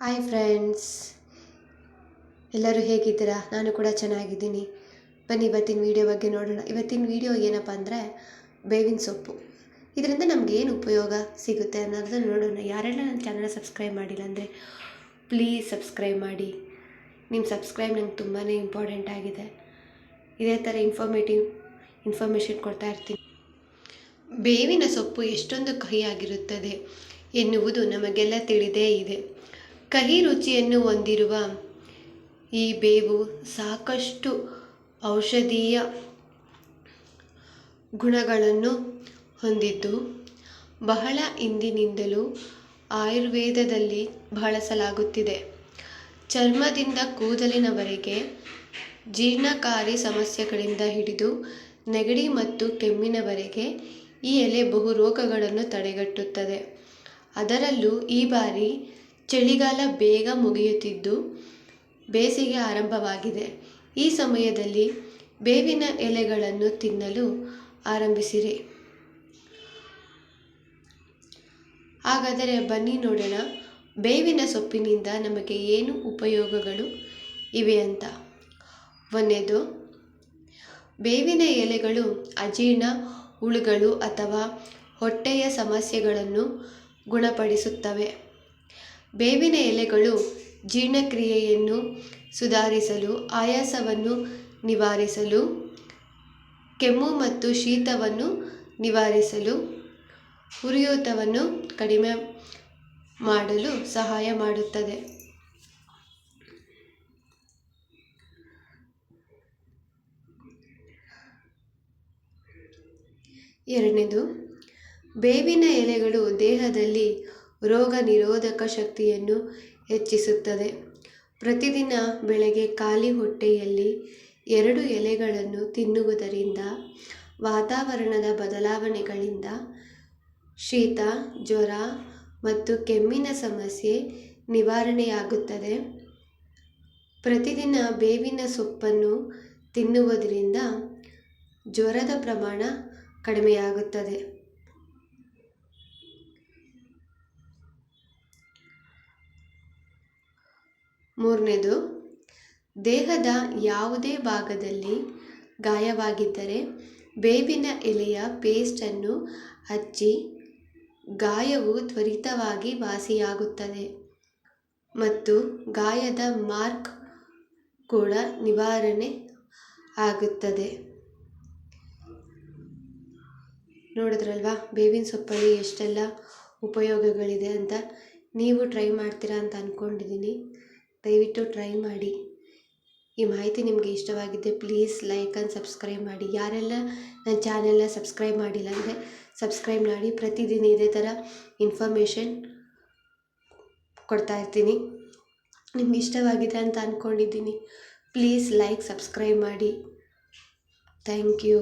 Hi friends, ಎಲ್ಲರೂ ಹೇಗಿದ್ದೀರಾ? ನಾನು ಕೂಡ ಚೆನ್ನಾಗಿದ್ದೀನಿ. ಬನ್ನಿ ಇವತ್ತಿನ ವಿಡಿಯೋ ಬಗ್ಗೆ ನೋಡೋಣ. ಇವತ್ತಿನ ವಿಡಿಯೋ ಏನಪ್ಪ ಅಂದರೆ ಬೇವಿನ ಸೊಪ್ಪು. ಇದರಿಂದ ನಮ್ಗೆ ಏನು ಉಪಯೋಗ ಸಿಗುತ್ತೆ ಅನ್ನೋದನ್ನು ನೋಡೋಣ. ಯಾರೆಲ್ಲ ನನ್ನ ಚಾನಲ್ನ ಸಬ್ಸ್ಕ್ರೈಬ್ ಮಾಡಿಲ್ಲ ಅಂದರೆ ಪ್ಲೀಸ್ ಸಬ್ಸ್ಕ್ರೈಬ್ ಮಾಡಿ. ನಿಮ್ಮ ಸಬ್ಸ್ಕ್ರೈಬ್ ನಂಗೆ ತುಂಬಾ ಇಂಪಾರ್ಟೆಂಟ್ ಆಗಿದೆ. ಇದೇ ಥರ ಇನ್ಫಾರ್ಮೇಷನ್ ಕೊಡ್ತಾ ಇರ್ತೀನಿ. ಬೇವಿನ ಸೊಪ್ಪು ಎಷ್ಟೊಂದು ಕಹಿಯಾಗಿರುತ್ತದೆ ಎನ್ನುವುದು ನಮಗೆಲ್ಲ ತಿಳಿದೇ ಇದೆ. ಕಹಿ ರುಚಿಯನ್ನು ಹೊಂದಿರುವ ಈ ಬೇವು ಸಾಕಷ್ಟು ಔಷಧೀಯ ಗುಣಗಳನ್ನು ಹೊಂದಿದ್ದು ಬಹಳ ಹಿಂದಿನಿಂದಲೂ ಆಯುರ್ವೇದದಲ್ಲಿ ಬಳಸಲಾಗುತ್ತಿದೆ. ಚರ್ಮದಿಂದ ಕೂದಲಿನವರೆಗೆ, ಜೀರ್ಣಕಾರಿ ಸಮಸ್ಯೆಗಳಿಂದ ಹಿಡಿದು ನೆಗಡಿ ಮತ್ತು ಕೆಮ್ಮಿನವರೆಗೆ ಈ ಎಲೆ ಬಹು ರೋಗಗಳನ್ನು ತಡೆಗಟ್ಟುತ್ತದೆ. ಅದರಲ್ಲೂ ಈ ಬಾರಿ ಚಳಿಗಾಲ ಬೇಗ ಮುಗಿಯುತ್ತಿದ್ದು ಬೇಸಿಗೆ ಆರಂಭವಾಗಿದೆ. ಈ ಸಮಯದಲ್ಲಿ ಬೇವಿನ ಎಲೆಗಳನ್ನು ತಿನ್ನಲು ಆರಂಭಿಸಿರಿ. ಹಾಗಾದರೆ ಬನ್ನಿ ನೋಡೋಣ, ಬೇವಿನ ಸೊಪ್ಪಿನಿಂದ ನಮಗೆ ಏನು ಉಪಯೋಗಗಳು ಇವೆ ಅಂತ. ಒಂದನೇದು, ಬೇವಿನ ಎಲೆಗಳು ಅಜೀರ್ಣ, ಹುಳುಗಳು ಅಥವಾ ಹೊಟ್ಟೆಯ ಸಮಸ್ಯೆಗಳನ್ನು ಗುಣಪಡಿಸುತ್ತವೆ. ಬೇವಿನ ಎಲೆಗಳು ಜೀರ್ಣಕ್ರಿಯೆಯನ್ನು ಸುಧಾರಿಸಲು, ಆಯಾಸವನ್ನು ನಿವಾರಿಸಲು, ಕೆಮ್ಮು ಮತ್ತು ಶೀತವನ್ನು ನಿವಾರಿಸಲು, ಉರಿಯೂತವನ್ನು ಕಡಿಮೆ ಮಾಡಲು ಸಹಾಯ ಮಾಡುತ್ತದೆ. ಎರಡನೇದು, ಬೇವಿನ ಎಲೆಗಳು ದೇಹದಲ್ಲಿ ರೋಗ ನಿರೋಧಕ ಶಕ್ತಿಯನ್ನು ಹೆಚ್ಚಿಸುತ್ತದೆ. ಪ್ರತಿದಿನ ಬೆಳಗ್ಗೆ ಖಾಲಿ ಹೊಟ್ಟೆಯಲ್ಲಿ 2 ಎಲೆಗಳನ್ನು ತಿನ್ನುವುದರಿಂದ ವಾತಾವರಣದ ಬದಲಾವಣೆಗಳಿಂದ ಶೀತ, ಜ್ವರ ಮತ್ತು ಕೆಮ್ಮಿನ ಸಮಸ್ಯೆ ನಿವಾರಣೆಯಾಗುತ್ತದೆ. ಪ್ರತಿದಿನ ಬೇವಿನ ಸೊಪ್ಪನ್ನು ತಿನ್ನುವುದರಿಂದ ಜ್ವರದ ಪ್ರಮಾಣ ಕಡಿಮೆಯಾಗುತ್ತದೆ. ಮೂರನೇದು, ದೇಹದ ಯಾವುದೇ ಭಾಗದಲ್ಲಿ ಗಾಯವಾಗಿದ್ದರೆ ಬೇವಿನ ಎಲೆಯ ಪೇಸ್ಟನ್ನು ಹಚ್ಚಿ ಗಾಯವು ತ್ವರಿತವಾಗಿ ವಾಸಿಯಾಗುತ್ತದೆ ಮತ್ತು ಗಾಯದ ಮಾರ್ಕ್ ಕೂಡ ನಿವಾರಣೆ ಆಗುತ್ತದೆ. ನೋಡಿದ್ರಲ್ವಾ ಬೇವಿನ ಸೊಪ್ಪಲ್ಲಿ ಎಷ್ಟೆಲ್ಲ ಉಪಯೋಗಗಳಿದೆ ಅಂತ. ನೀವು ಟ್ರೈ ಮಾಡ್ತೀರಾ ಅಂತ ಅಂದ್ಕೊಂಡಿದ್ದೀನಿ. ದಯವಿಟ್ಟು ಟ್ರೈ ಮಾಡಿ. ಈ ಮಾಹಿತಿ ನಿಮಗೆ ಇಷ್ಟವಾಗಿದ್ದರೆ ಪ್ಲೀಸ್ ಲೈಕ್ ಆ್ಯಂಡ್ ಸಬ್ಸ್ಕ್ರೈಬ್ ಮಾಡಿ. ಯಾರೆಲ್ಲ ನನ್ನ ಚಾನೆಲ್ನ ಸಬ್ಸ್ಕ್ರೈಬ್ ಮಾಡಿಲ್ಲ ಅಂದರೆ ಸಬ್ಸ್ಕ್ರೈಬ್ ಮಾಡಿ. ಪ್ರತಿದಿನ ಇದೇ ಥರ ಇನ್ಫಾರ್ಮೇಷನ್ ಕೊಡ್ತಾ ಇರ್ತೀನಿ. ನಿಮ್ಗೆ ಇಷ್ಟವಾಗಿದೆ ಅಂತ ಅಂದ್ಕೊಂಡಿದ್ದೀನಿ. ಪ್ಲೀಸ್ ಲೈಕ್ ಸಬ್ಸ್ಕ್ರೈಬ್ ಮಾಡಿ. Thank you.